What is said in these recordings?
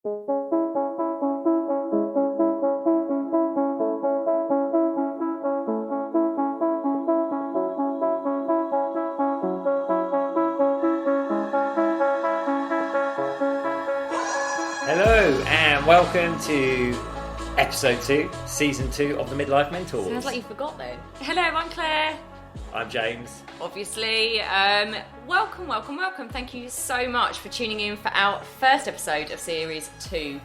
Hello and welcome to Episode 2, Season 2 of the Midlife Mentors. Sounds like you forgot though. Hello, I'm Claire. I'm James. Obviously, welcome. Thank you so much for tuning in for our first episode of Series 2.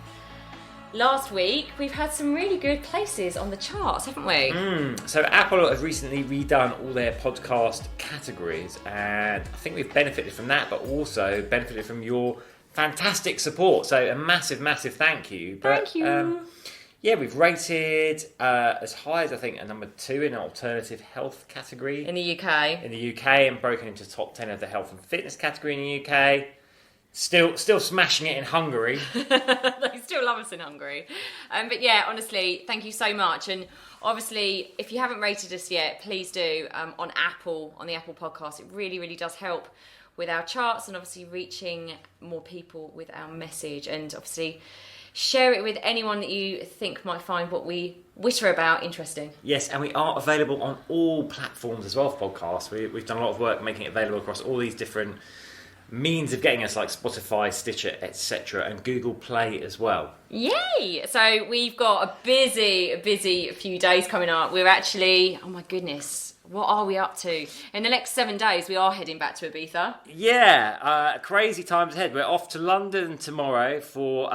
Last week, we've had some really good places on the charts, haven't we? So Apple have recently redone all their podcast categories, and I think we've benefited from that, but also benefited from your fantastic support. So a massive thank you. Thank you. We've rated as high as I think a number 2 in an alternative health category In the UK. and broken into top 10 of the health and fitness category in the UK. Still smashing it in Hungary. They still love us in Hungary. But yeah, honestly, thank you so much. And obviously, if you haven't rated us yet, please do on the Apple podcast. It really does help with our charts and obviously reaching more people with our message, and obviously share it with anyone that you think might find what we witter about interesting. Yes, and we are available on all platforms as well for podcasts. We've done a lot of work making it available across all these different means of getting us, like Spotify, Stitcher, etc., and Google Play as well. Yay! So we've got a busy few days coming up. We're actually, oh my goodness, what are we up to? In the next 7 days, we are heading back to Ibiza. Yeah, crazy times ahead. We're off to London tomorrow for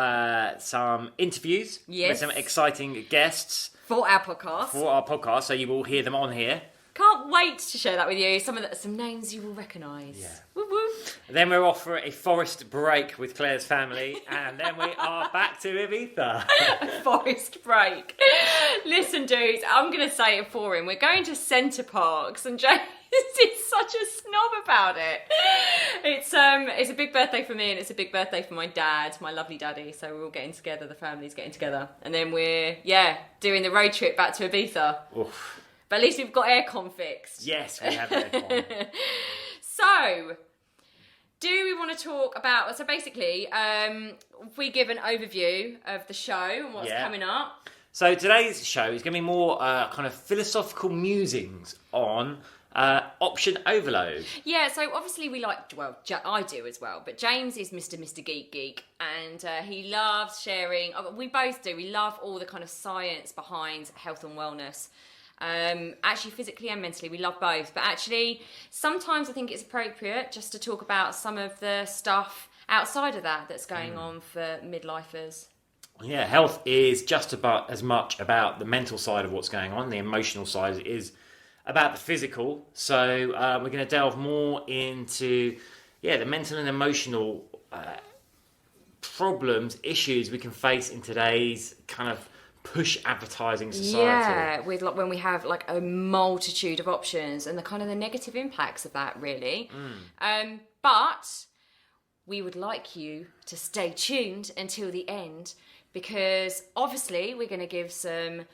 some interviews with some exciting guests. For our podcast. So you will hear them on here. Can't wait to share that with you. Some names you will recognise. Yeah. Woo woo. Then we're off for a forest break with Claire's family, and then we are back to Ibiza. Forest break. Listen, dudes, I'm going to say it for him. We're going to Centre Parks, and James is such a snob about it. It's a big birthday for me, and it's a big birthday for my dad, my lovely daddy. So we're all getting together. The family's getting together, and then we're doing the road trip back to Ibiza. Oof. But at least we've got aircon fixed. Yes, we have aircon. So, do we want to talk about... So basically, if we give an overview of the show and what's coming up. So today's show is going to be more kind of philosophical musings on option overload. Yeah, so obviously we like... Well, I do as well. But James is Mr. Geek. And he loves sharing... We both do. We love all the kind of science behind health and wellness. Actually physically and mentally, we love both, but actually sometimes I think it's appropriate just to talk about some of the stuff outside of that's going on for midlifers. Yeah, health is just about as much about the mental side of what's going on. The emotional side is about the physical. So we're going to delve more into the mental and emotional problems, issues we can face in today's kind of push advertising society. Yeah, with when we have like a multitude of options and the kind of the negative impacts of that, really. But we would like you to stay tuned until the end, because obviously we're going to give some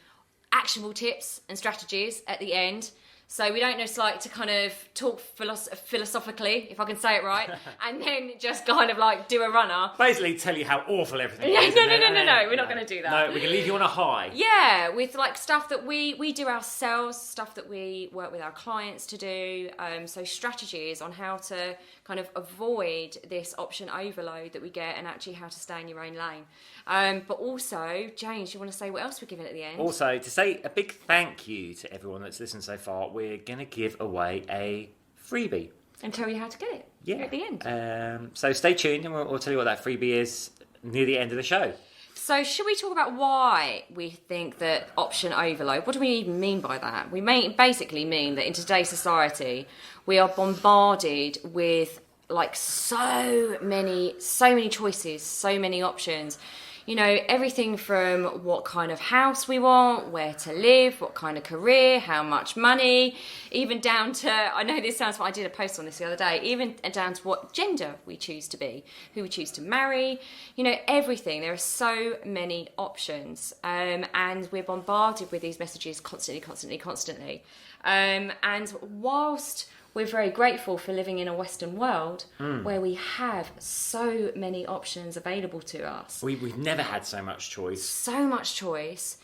actionable tips and strategies at the end. So we don't just like to kind of talk philosophically, if I can say it right, and then just kind of like do a runner. Basically tell you how awful everything is. No, we're not going to do that. No, we can leave you on a high. Yeah, with like stuff that we do ourselves, stuff that we work with our clients to do. So strategies on how to kind of avoid this option overload that we get, and actually how to stay in your own lane. But also, James, you want to say what else we're giving at the end? Also, to say a big thank you to everyone that's listened so far, we're going to give away a freebie. And tell you how to get it here at the end. So stay tuned, and we'll tell you what that freebie is near the end of the show. So should we talk about why we think that option overload, what do we even mean by that? We basically mean that in today's society, we are bombarded with like so many choices, so many options. You know, everything from what kind of house we want, where to live, what kind of career, how much money, even down to, I know this sounds, I did a post on this the other day, even down to what gender we choose to be, who we choose to marry, you know, everything. There are so many options, and we're bombarded with these messages constantly. And whilst we're very grateful for living in a Western world where we have so many options available to us. We've never had so much choice. So much choice.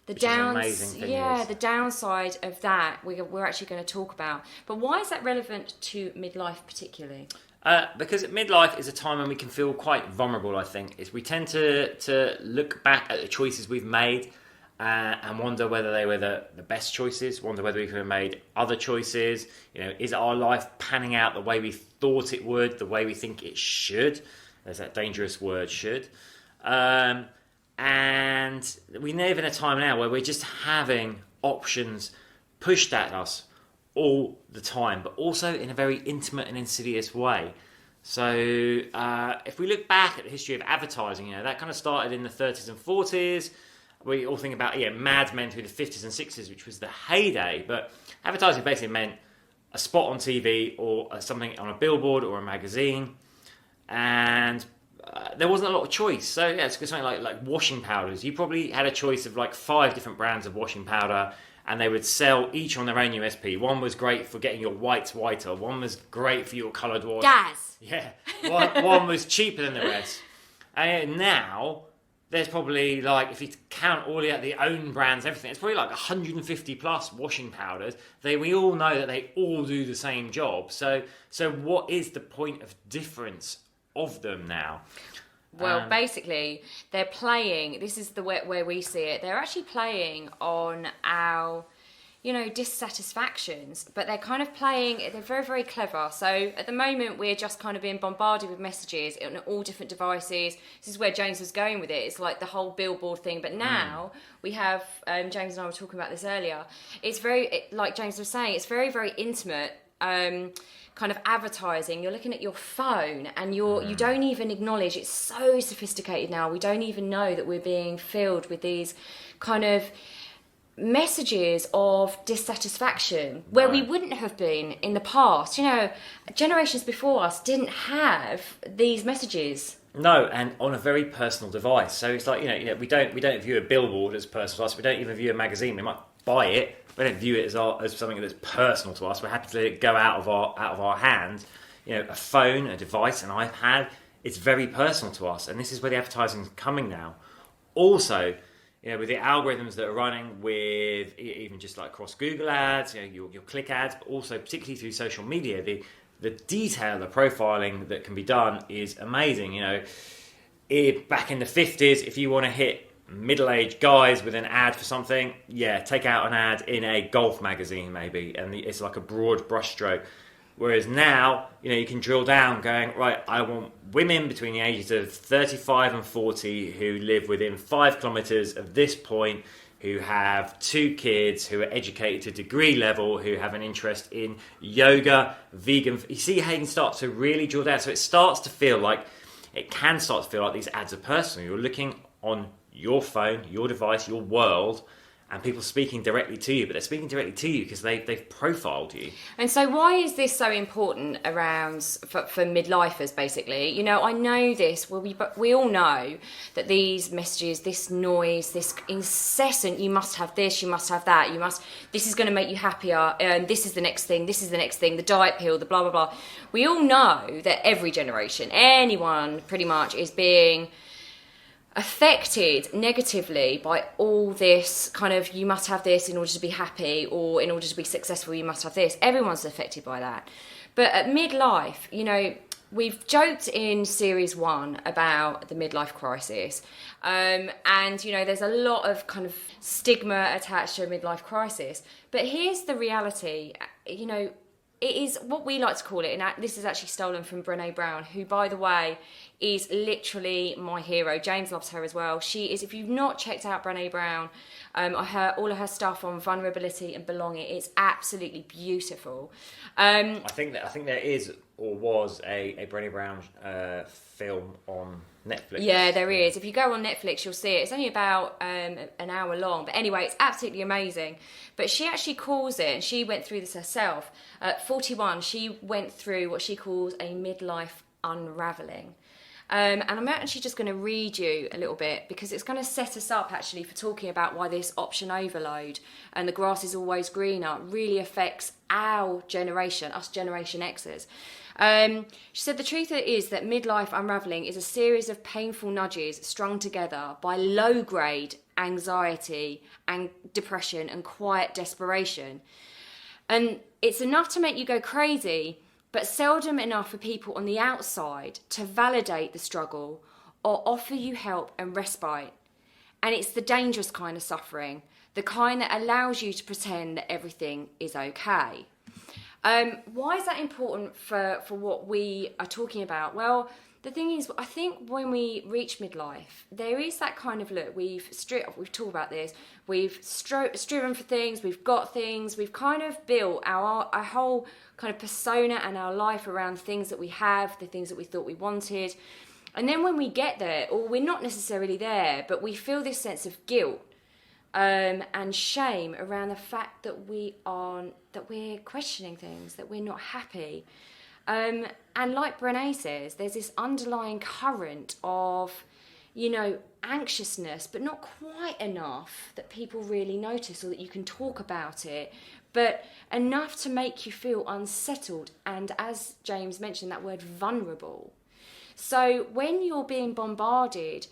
The Which is an amazing thing. the downside of that we're actually going to talk about. But why is that relevant to midlife particularly? Because midlife is a time when we can feel quite vulnerable, I think. We tend to look back at the choices we've made and wonder whether they were the best choices, wonder whether we could have made other choices. Is our life panning out the way we thought it would, the way we think it should? There's that dangerous word, should. And we live in a time now where we're just having options pushed at us all the time, but also in a very intimate and insidious way. So if we look back at the history of advertising, that kind of started in the 30s and 40s. We all think about Mad Men through the 50s and 60s, which was the heyday. But advertising basically meant a spot on TV or something on a billboard or a magazine, and there wasn't a lot of choice. So it's something like washing powders. You probably had a choice of 5 different brands of washing powder, and they would sell each on their own USP. One was great for getting your whites whiter. One was great for your coloured wash. Gas. Yeah. One was cheaper than the rest. And now there's probably if you count all the own brands, everything, it's probably 150 plus washing powders. We all know that they all do the same job. So what is the point of difference of them now? Well, basically, they're playing, this is the where we see it, they're actually playing on our, dissatisfactions, but they're kind of playing, they're very, very clever. So at the moment, we're just kind of being bombarded with messages on all different devices. This is where James was going with it. It's like the whole billboard thing. But now we have, James and I were talking about this earlier, it's very, like James was saying, it's very, very intimate. Kind of advertising. You're looking at your phone and you don't even acknowledge, it's so sophisticated now, we don't even know that we're being filled with these kind of messages of dissatisfaction where we wouldn't have been in the past. Generations before us didn't have these messages. No, and on a very personal device. So it's we don't view a billboard as personal to us. We don't even view a magazine. We might buy it. We don't view it as something that's personal to us. We're happy to let it go out of our hand. A phone, a device, an iPad. It's very personal to us, and this is where the advertising is coming now. Also, with the algorithms that are running, with even just across Google ads, your click ads, but also particularly through social media, the detail, the profiling that can be done is amazing. Back in the 50s, if you want to hit middle-aged guys with an ad for something, take out an ad in a golf magazine maybe, and it's like a broad brushstroke. Whereas now, you can drill down going, right, I want women between the ages of 35 and 40 who live within 5 kilometres of this point, who have 2 kids, who are educated to degree level, who have an interest in yoga, vegan. You see how you can start to really drill down. So it can start to feel like these ads are personal. You're looking on your phone, your device, your world, and people speaking directly to you, but they're speaking directly to you because they've profiled you. And so why is this so important for midlifers, basically? I know this, we all know that these messages, this noise, this incessant, you must have this, you must have that, this is going to make you happier, this is the next thing, the diet pill, the blah, blah, blah. We all know that every generation, anyone pretty much, is being affected negatively by all this kind of, you must have this in order to be happy, or in order to be successful you must have this. Everyone's affected by that. But at midlife, we've joked in series 1 about the midlife crisis, and there's a lot of kind of stigma attached to a midlife crisis. But here's the reality, it is what we like to call it, and this is actually stolen from Brené Brown, who, by the way, is literally my hero. James loves her as well. She is, if you've not checked out Brené Brown, all of her stuff on vulnerability and belonging, it's absolutely beautiful. I think there is or was a Brené Brown film on Netflix. Yeah, there is. If you go on Netflix, you'll see it. It's only about an hour long. But anyway, it's absolutely amazing. But she actually calls it, and she went through this herself. At 41, she went through what she calls a midlife unravelling. And I'm actually just going to read you a little bit because it's going to set us up actually for talking about why this option overload and the grass is always greener really affects our generation, us Generation Xers. She said the truth is that midlife unravelling is a series of painful nudges strung together by low-grade anxiety and depression and quiet desperation. And it's enough to make you go crazy, but seldom enough for people on the outside to validate the struggle or offer you help and respite. And it's the dangerous kind of suffering, the kind that allows you to pretend that everything is okay. Why is that important for what we are talking about? Well, the thing is, I think when we reach midlife, there is that kind of look. We've talked about this. We've striven for things. We've got things. We've kind of built our whole kind of persona and our life around things that we have, the things that we thought we wanted. And then when we get there, or we're not necessarily there, but we feel this sense of guilt and shame around the fact that we're questioning things, that we're not happy. And like Brené says, there's this underlying current of, anxiousness, but not quite enough that people really notice or that you can talk about it, but enough to make you feel unsettled and, as James mentioned, that word vulnerable. So when you're being bombarded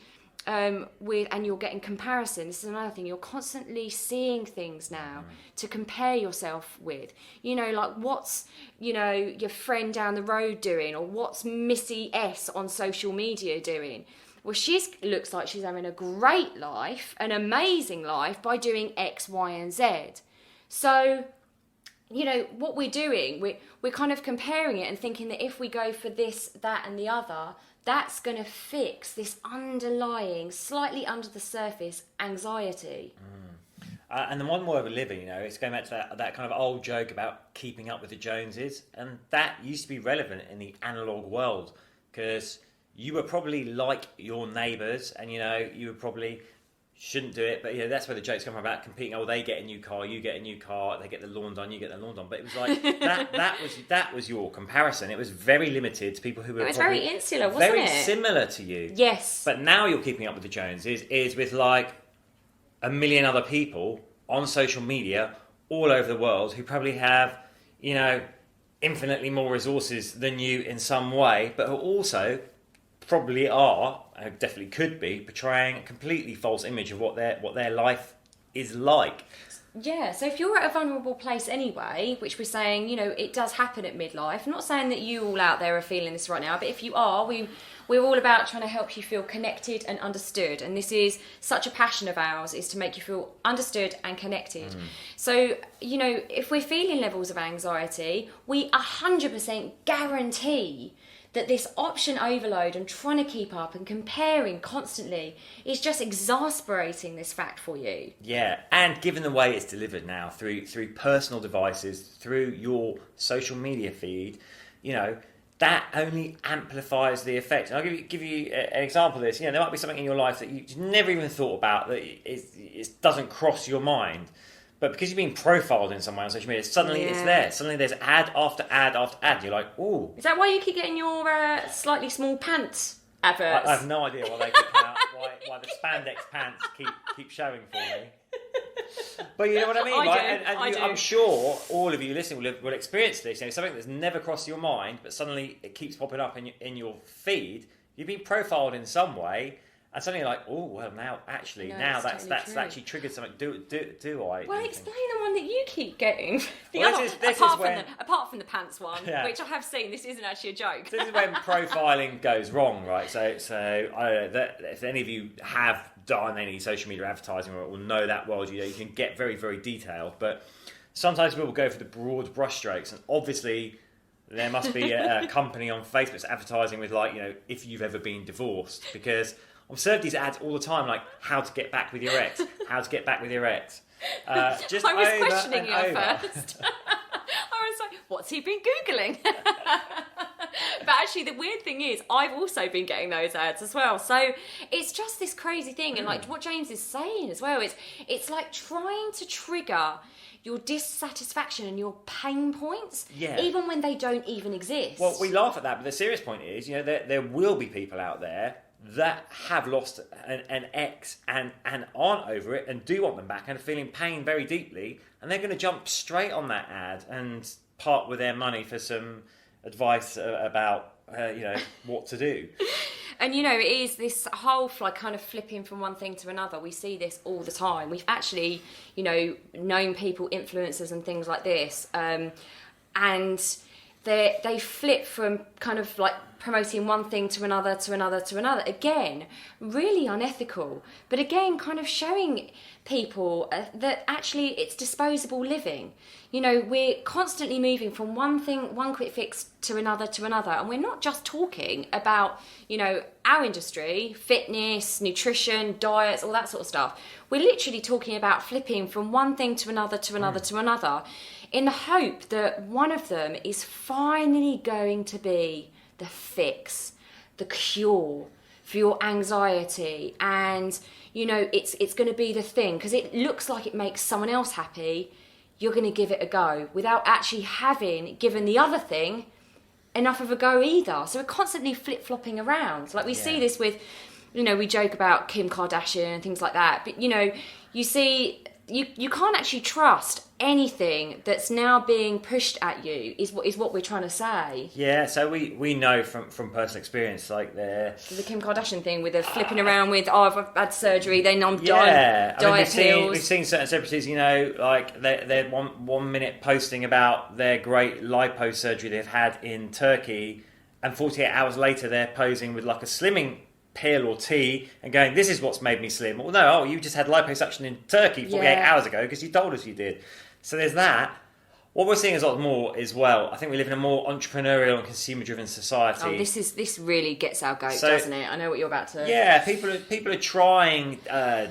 and you're getting comparison, this is another thing, you're constantly seeing things now to compare yourself with, like what's your friend down the road doing, or what's Missy S on social media doing. Well, looks like she's having a great life, an amazing life, by doing X, Y and Z. So what we're doing, we're kind of comparing it and thinking that if we go for this, that and the other, that's going to fix this underlying, slightly under the surface anxiety. And the modern world we're living, it's going back to that kind of old joke about keeping up with the Joneses. And that used to be relevant in the analogue world because you were probably like your neighbours and, you were probably shouldn't do it. But, that's where the jokes come from about competing. Oh, they get a new car, you get a new car, they get the lawn done, you get the lawn done. But it was like, that was your comparison. It was very limited to people who were very insular, wasn't very it? similar to you. Yes. But now you're keeping up with the Joneses is with like a million other people on social media all over the world who probably have, infinitely more resources than you in some way, but who also probably are, and definitely could be, portraying a completely false image of what their life is like. Yeah, so if you're at a vulnerable place anyway, which we're saying, it does happen at midlife. I'm not saying that you all out there are feeling this right now, but if you are, we're all about trying to help you feel connected and understood. And this is such a passion of ours, is to make you feel understood and connected. So, if we're feeling levels of anxiety, we 100% guarantee that this option overload and trying to keep up and comparing constantly is just exasperating this fact for you. Yeah, and given the way it's delivered now through personal devices, through your social media feed, that only amplifies the effect. And I'll give you an example of this. There might be something in your life that you never even thought about, that it doesn't cross your mind. But because you've been profiled in some way on social media, suddenly it's there. Suddenly there's ad after ad after ad. You're like, ooh. Is that why you keep getting your slightly small pants adverts? I have no idea why they keep out, why the spandex pants keep showing for me. But you know what I mean? I do. I'm sure all of you listening will experience this. Something that's never crossed your mind, but suddenly it keeps popping up in your feed. You've been profiled in some way. And suddenly you're like, oh, well, now that's actually triggered something. Do I? Well, explain the one that you keep getting. Apart from the pants one, which I have seen, this isn't actually a joke. This is when profiling goes wrong, right? So if any of you have done any social media advertising or know that world, you can get very, very detailed. But sometimes people go for the broad brushstrokes, and obviously there must be a company on Facebook that's advertising with if you've ever been divorced, because I'm served these ads all the time, like how to get back with your ex, how to get back with your ex. I was questioning you at first. I was like, what's he been Googling? But actually, the weird thing is, I've also been getting those ads as well. So it's just this crazy thing. And like what James is saying as well, it's like trying to trigger your dissatisfaction and your pain points, even when they don't even exist. Well, we laugh at that, but the serious point is, there will be people out there that have lost an ex and aren't over it and do want them back and are feeling pain very deeply, and they're going to jump straight on that ad and part with their money for some advice about what to do. And it is this whole kind of flipping from one thing to another. We see this all the time. We've actually known people, influencers and things like this, and they flip from kind of like promoting one thing to another to another to another. Again, really unethical, but again, kind of showing people that actually it's disposable living. We're constantly moving from one quick fix to another, and we're not just talking about our industry, fitness, nutrition, diets, all that sort of stuff. We're literally talking about flipping from one thing to another to another to another, in the hope that one of them is finally going to be the fix, the cure for your anxiety, and it's going to be the thing because it looks like it makes someone else happy. You're going to give it a go without actually having given the other thing enough of a go either. So we're constantly flip-flopping around. Like we see this with, we joke about Kim Kardashian and things like that, but you see, you can't actually trust anything that's now being pushed at you is what we're trying to say. Yeah, so we know from personal experience, like the Kim Kardashian thing with the flipping around with, I've had surgery, then I'm diet pills. We've seen certain celebrities, like they're 1 minute posting about their great lipo surgery they've had in Turkey, and 48 hours later they're posing with like a slimming pill or tea and going, this is what's made me slim. Well, no, you just had liposuction in Turkey 48 hours ago because you told us you did. So there's that. What we're seeing is a lot more as well. I think we live in a more entrepreneurial and consumer-driven society. Oh, this really gets our goat, doesn't it? I know what you're about to... Yeah, people are trying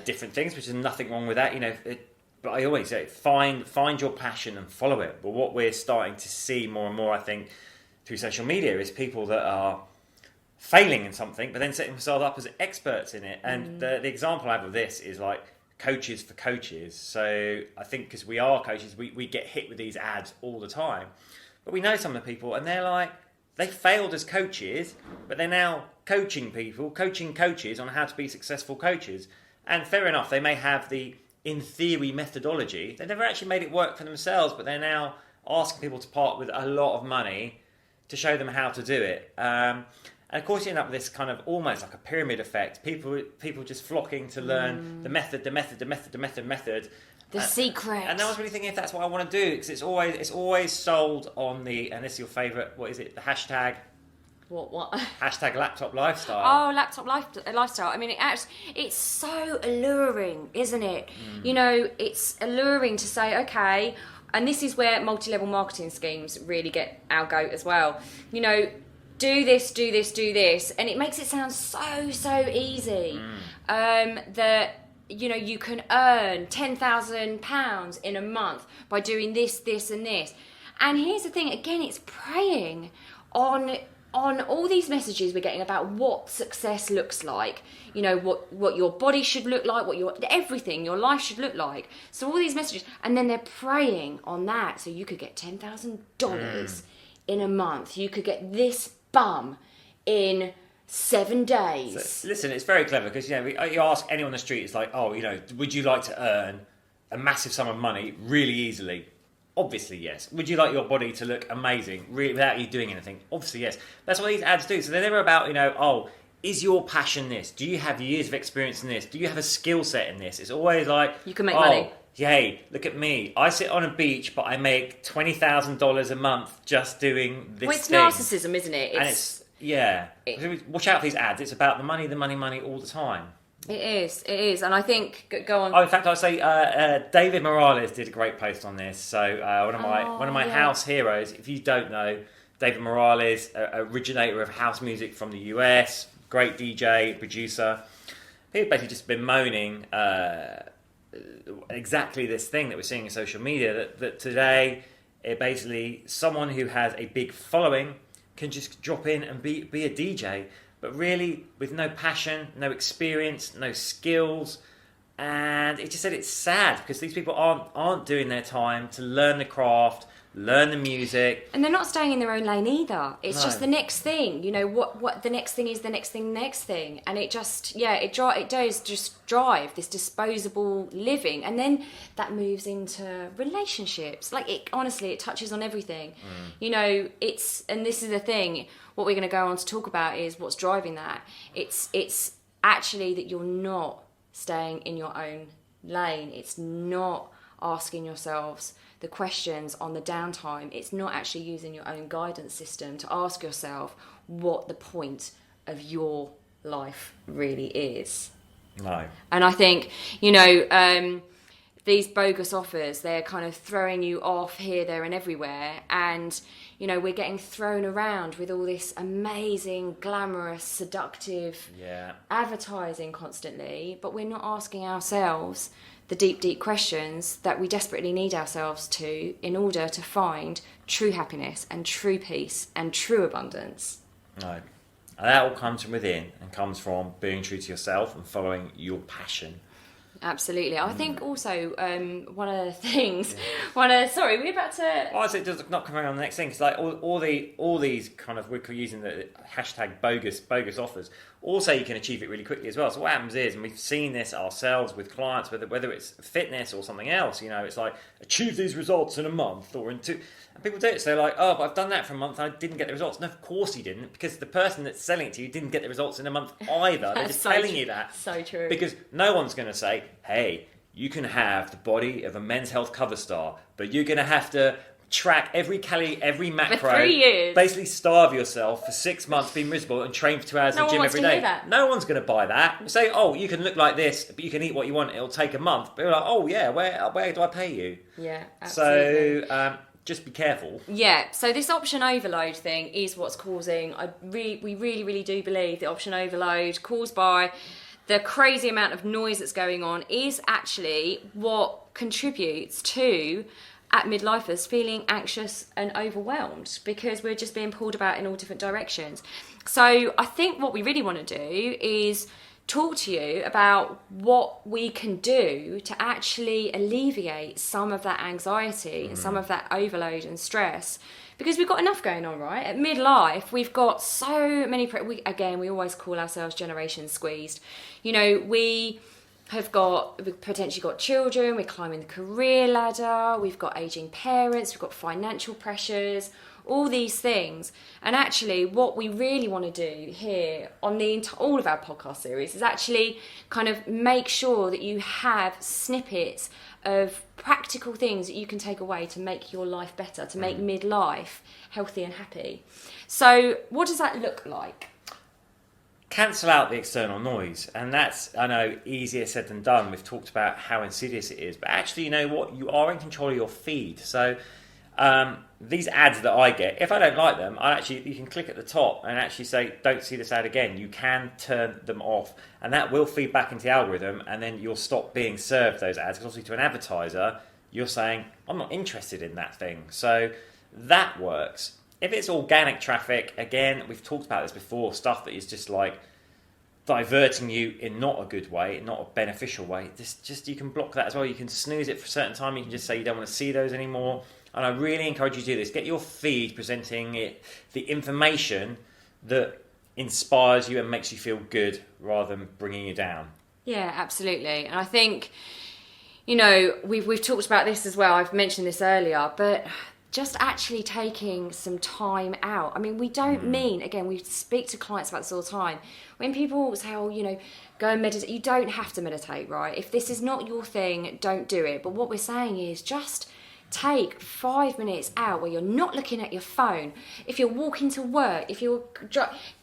different things, which is nothing wrong with that. But I always say, find your passion and follow it. But what we're starting to see more and more, I think, through social media is people that are failing in something, but then setting themselves up as experts in it. And the example I have of this is like coaches for coaches. So I think because we are coaches, we get hit with these ads all the time. But we know some of the people, and they're like, they failed as coaches, but they're now coaching coaches on how to be successful coaches. And fair enough, they may have the, in theory, methodology. They've never actually made it work for themselves, but they're now asking people to part with a lot of money to show them how to do it. And of course, you end up with this kind of almost like a pyramid effect. People just flocking to learn the method. The secret. And I was really thinking if that's what I want to do, because it's always sold on the, and this is your fauourite, what is it? The hashtag. What? Hashtag laptop lifestyle. Oh, lifestyle. I mean, it's so alluring, isn't it? It's alluring to say, okay, and this is where multi-level marketing schemes really get our goat as well. Do this, and it makes it sound so easy. That you can earn £10,000 in a month by doing this, and this. And here's the thing: again, it's preying on all these messages we're getting about what success looks like. What your body should look like, what your life should look like. So all these messages, and then they're preying on that. So you could get $10,000 in a month. You could get this bum in 7 days. So, listen, it's very clever because you ask anyone on the street, it's like, would you like to earn a massive sum of money really easily? Obviously, yes. Would you like your body to look amazing really, without you doing anything? Obviously, yes. That's what these ads do. So they're never about, is your passion this? Do you have years of experience in this? Do you have a skill set in this? It's always like, you can make money. Yay, look at me. I sit on a beach, but I make $20,000 a month just doing this it's thing. Narcissism, isn't it? Watch out for these ads. It's about the money all the time. It is. And I think, go on. Oh, in fact, I'd say David Morales did a great post on this. So one of my house heroes, if you don't know, David Morales, originator of house music from the US, great DJ, producer. He's basically just been moaning exactly this thing that we're seeing in social media, that today, basically someone who has a big following can just drop in and be a DJ, but really with no passion, no experience, no skills. And it just said it's sad because these people aren't doing their time to learn the craft, learn the music. And they're not staying in their own lane either. It's No. just the next thing. You know, what the next thing is, the next thing. And it just, it does just drive this disposable living. And then that moves into relationships. Like, honestly, it touches on everything. You know, and this is the thing, what we're going to go on to talk about is what's driving that. It's actually that you're not staying in your own lane. It's not asking yourselves the questions on the downtime. It's not actually using your own guidance system to ask yourself what the point of your life really is. No. And I think, you know, these bogus offers, they're kind of throwing you off here, there and everywhere. And, you know, we're getting thrown around with all this amazing, glamorous, seductive advertising constantly, but we're not asking ourselves the deep, deep questions that we desperately need ourselves to in order to find true happiness and true peace and true abundance. No. And that all comes from within and comes from being true to yourself and following your passion. Absolutely. I think also one of the things, sorry, we're about to... Oh, so it does not come around on the next thing. It's like all these kind of, we're using the hashtag bogus offers. Also, you can achieve it really quickly as well. So what happens is, and we've seen this ourselves with clients, whether it's fitness or something else, you know, it's like, achieve these results in a month or in 2... And people do it, so they're like, oh, but I've done that for a month and I didn't get the results. No, of course you didn't, because the person that's selling it to you didn't get the results in a month either. They're just telling you that. So true. Because no one's going to say, hey, you can have the body of a Men's Health cover star, but you're going to have to track every calorie, every macro, for 3 years, basically starve yourself for 6 months, be miserable, and train for 2 hours in the gym every day. No one's going to buy that. Say, oh, you can look like this, but you can eat what you want. It'll take a month. But you're like, oh yeah, where do I pay you? Yeah, absolutely. So just be careful. Yeah. So this option overload thing is what's causing. We really do believe the option overload caused by the crazy amount of noise that's going on is actually what contributes to at midlifers feeling anxious and overwhelmed because we're just being pulled about in all different directions. So I think what we really want to do is talk to you about what we can do to actually alleviate some of that anxiety and some of that overload and stress, because we've got enough going on, right? At midlife, we've got so many... we always call ourselves generation squeezed. You know, we've potentially got children, we're climbing the career ladder, we've got aging parents, we've got financial pressures, all these things. And actually what we really want to do here on all of our podcast series is actually kind of make sure that you have snippets of practical things that you can take away to make your life better, to make midlife healthy and happy. So what does that look like? Cancel out the external noise, and that's, I know, easier said than done. We've talked about how insidious it is, but actually, you know what, you are in control of your feed. So these ads that I get, if I don't like them, you can click at the top and actually say, don't see this ad again. You can turn them off, and that will feed back into the algorithm, and then you'll stop being served those ads, because obviously to an advertiser, you're saying, I'm not interested in that thing. So that works. If it's organic traffic, again, we've talked about this before, stuff that is just like diverting you in not a good way, not a beneficial way, you can block that as well. You can snooze it for a certain time. You can just say you don't want to see those anymore. And I really encourage you to do this. Get your feed presenting the information that inspires you and makes you feel good rather than bringing you down. Yeah, absolutely. And I think, you know, we've talked about this as well. I've mentioned this earlier, but just actually taking some time out. I mean, we don't mean, again, we speak to clients about this all the time. When people say, oh, you know, go and meditate, you don't have to meditate, right? If this is not your thing, don't do it. But what we're saying is just take 5 minutes out where you're not looking at your phone. If you're walking to work, if you're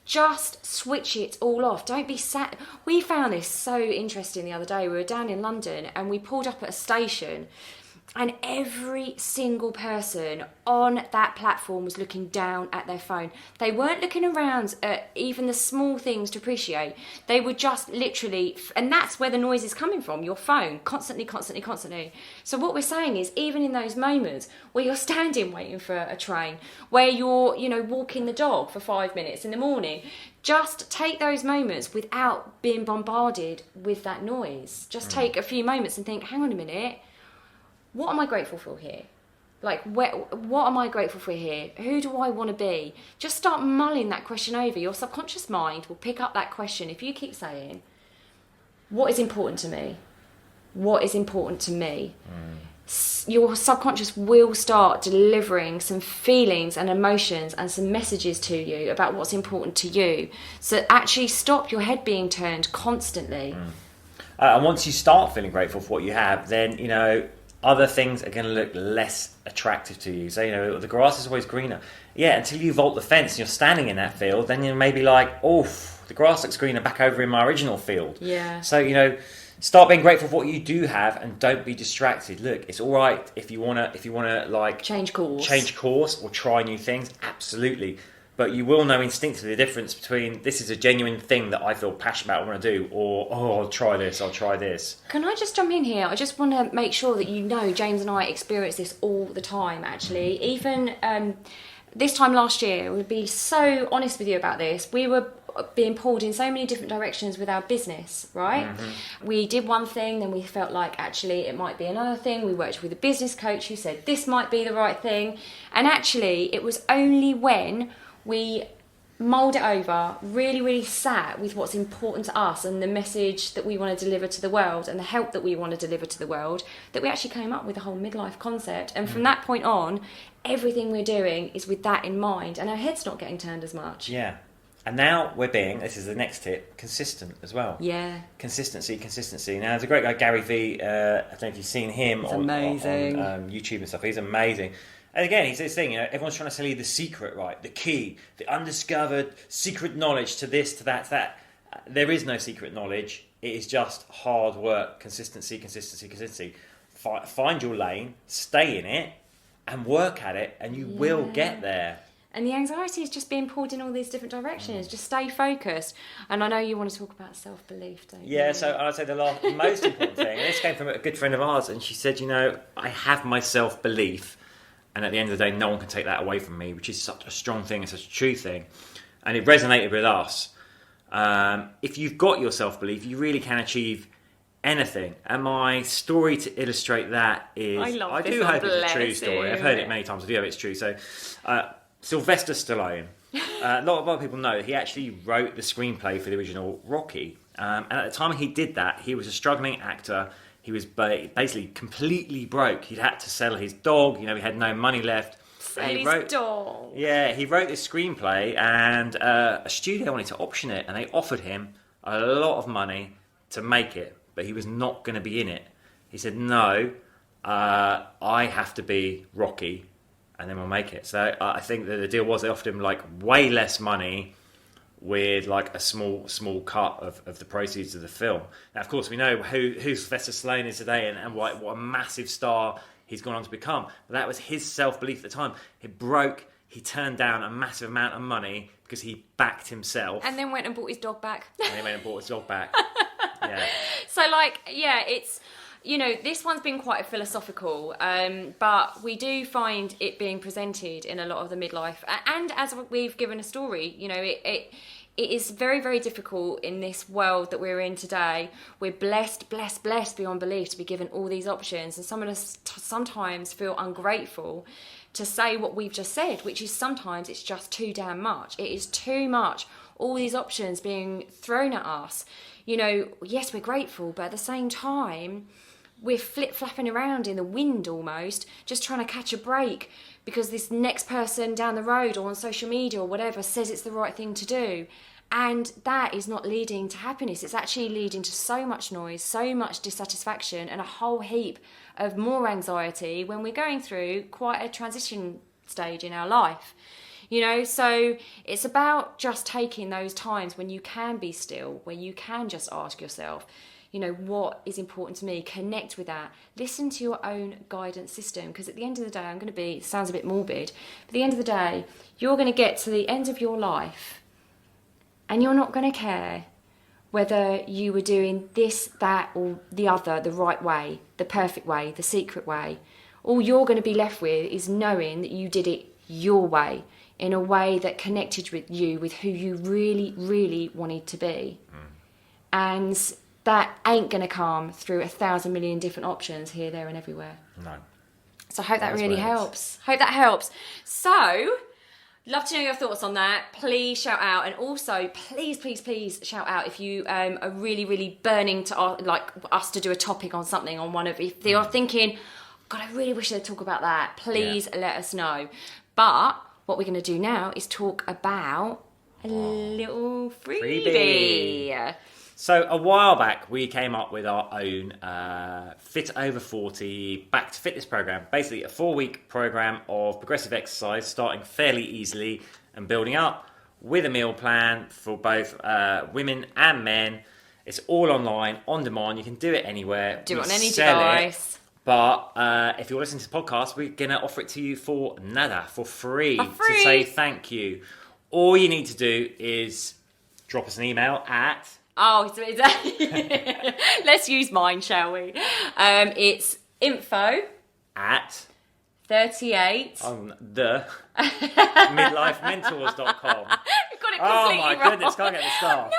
just switch it all off. Don't be sat. We found this so interesting the other day. We were down in London and we pulled up at a station, And every single person on that platform was looking down at their phone. They weren't looking around at even the small things to appreciate. They were just literally, and that's where the noise is coming from, your phone, constantly, constantly, constantly. So what we're saying is, even in those moments where you're standing waiting for a train, where you're, walking the dog for 5 minutes in the morning, just take those moments without being bombarded with that noise. Just take a few moments and think, hang on a minute, what am I grateful for here? Like, what am I grateful for here? Who do I want to be? Just start mulling that question over. Your subconscious mind will pick up that question. If you keep saying, what is important to me? What is important to me? Your subconscious will start delivering some feelings and emotions and some messages to you about what's important to you. So actually stop your head being turned constantly. And once you start feeling grateful for what you have, then, other things are going to look less attractive to you. So, the grass is always greener. Yeah, until you vault the fence and you're standing in that field, then you're maybe like, oh, the grass looks greener back over in my original field. Yeah. So, start being grateful for what you do have and don't be distracted. Look, it's all right if you want to like change course or try new things, absolutely. But you will know instinctively the difference between this is a genuine thing that I feel passionate about and want to do, or, I'll try this. Can I just jump in here? I just want to make sure that James and I experience this all the time, actually. Even this time last year, we'll be so honest with you about this. We were being pulled in so many different directions with our business, right? We did one thing, then we felt like actually it might be another thing. We worked with a business coach who said this might be the right thing. And actually, it was only when we mulled it over, really, really sat with what's important to us and the message that we want to deliver to the world and the help that we want to deliver to the world, that we actually came up with the whole midlife concept. And from that point on, everything we're doing is with that in mind, and our head's not getting turned as much. Yeah. And now we're being, this is the next tip, consistent as well. Yeah. Consistency. Now, there's a great guy, Gary Vee. I don't know if you've seen him on YouTube and stuff. He's amazing. And again, he's this thing, everyone's trying to sell you the secret, right? The key, the undiscovered secret knowledge to this, to that, to that. There is no secret knowledge. It is just hard work, consistency. Find your lane, stay in it, and work at it, and you will get there. And the anxiety is just being pulled in all these different directions. Just stay focused. And I know you want to talk about self-belief, don't you? Yeah, so I'd say the most important thing, and this came from a good friend of ours, and she said, I have my self-belief, and at the end of the day, no one can take that away from me, which is such a strong thing, it's such a true thing. And it resonated with us. If you've got your self-belief, you really can achieve anything. And my story to illustrate that is... I do hope it's a true story. I've heard it many times. I do hope it's true. So, Sylvester Stallone. A lot of people know that he actually wrote the screenplay for the original Rocky. And at the time he did that, he was a struggling actor. He was basically completely broke. He'd had to sell his dog. He had no money left. Dog. Yeah, he wrote this screenplay, and a studio wanted to option it, and they offered him a lot of money to make it, but he was not going to be in it. He said, "No, I have to be Rocky, and then we'll make it." So I think that the deal was they offered him way less money, with a small cut of the proceeds of the film. Now, of course, we know who Sylvester Stallone is today and what a massive star he's gone on to become. But that was his self-belief at the time. It broke. He turned down a massive amount of money because he backed himself. And then went and bought his dog back. Yeah. So, it's... this one's been quite philosophical, but we do find it being presented in a lot of the midlife. And as we've given a story, it is very, very difficult in this world that we're in today. We're blessed beyond belief to be given all these options. And some of us sometimes feel ungrateful to say what we've just said, which is sometimes it's just too damn much. It is too much. All these options being thrown at us. Yes, we're grateful, but at the same time... we're flip-flapping around in the wind almost, just trying to catch a break because this next person down the road or on social media or whatever says it's the right thing to do. And that is not leading to happiness. It's actually leading to so much noise, so much dissatisfaction, and a whole heap of more anxiety when we're going through quite a transition stage in our life. So it's about just taking those times when you can be still, where you can just ask yourself, You know, what is important to me? Connect with that. Listen to your own guidance system, because at the end of the day, it sounds a bit morbid, but at the end of the day, you're going to get to the end of your life and you're not going to care whether you were doing this, that, or the other, the right way, the perfect way, the secret way. All you're going to be left with is knowing that you did it your way, in a way that connected with you, with who you really, really wanted to be. And that ain't going to come through 1,000 million different options here, there, and everywhere. No. So I hope that really helps. Hope that helps. So, love to know your thoughts on that. Please shout out, and also please shout out if you are really, really burning to us to do a topic on something on one of. If you're thinking, God, I really wish they'd talk about that. Please let us know. But what we're going to do now is talk about a little freebie. So a while back, we came up with our own Fit Over 40 Back to Fitness program. Basically, a 4-week program of progressive exercise, starting fairly easily and building up, with a meal plan for both women and men. It's all online, on demand. You can do it anywhere. Do it on any device. But if you're listening to the podcast, we're going to offer it to you for nada, for free. For free. To say thank you. All you need to do is drop us an email at... Oh, let's use mine, shall we? It's info at 38 on the midlifementors.com. I got it completely Oh my wrong. goodness, can't get the star. No, I know,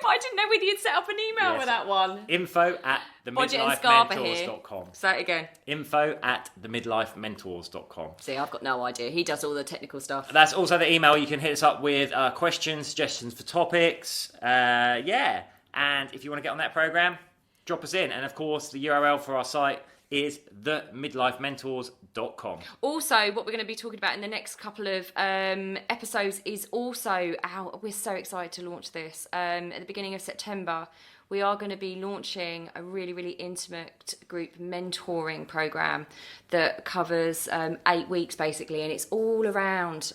but I didn't know whether you'd set up an email with that one. Info at themidlifementors.com. Say it again. Info at themidlifementors.com. See, I've got no idea. He does all the technical stuff. That's also the email. You can hit us up with questions, suggestions for topics. And if you want to get on that program, drop us in. And of course, the URL for our site is themidlifementors.com. Also, what we're going to be talking about in the next couple of episodes is also we're so excited to launch this. At the beginning of September, we are going to be launching a really, really intimate group mentoring program that covers 8 weeks basically, and it's all around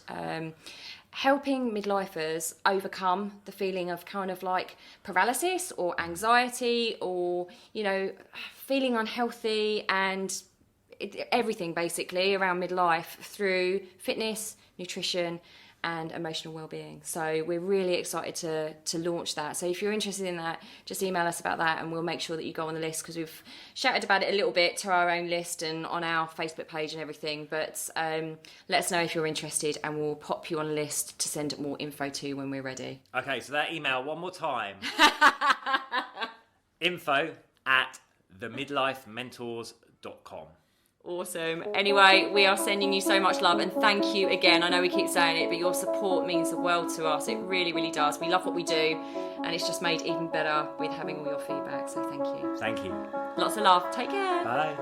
helping midlifers overcome the feeling of kind of like paralysis or anxiety, or, you know, feeling unhealthy, and everything basically around midlife through fitness, nutrition and emotional well-being. So we're really excited to launch that. So if you're interested in that, just email us about that and we'll make sure that you go on the list, because we've shouted about it a little bit to our own list and on our Facebook page and everything. But let us know if you're interested and we'll pop you on a list to send more info to when we're ready. Okay, so that email one more time. info at themidlifementors.com. Awesome. Anyway, we are sending you so much love, and thank you again. I know we keep saying it, but your support means the world to us. It really, really does. We love what we do, and it's just made even better with having all your feedback. So thank you. Thank you. Lots of love. Take care. Bye.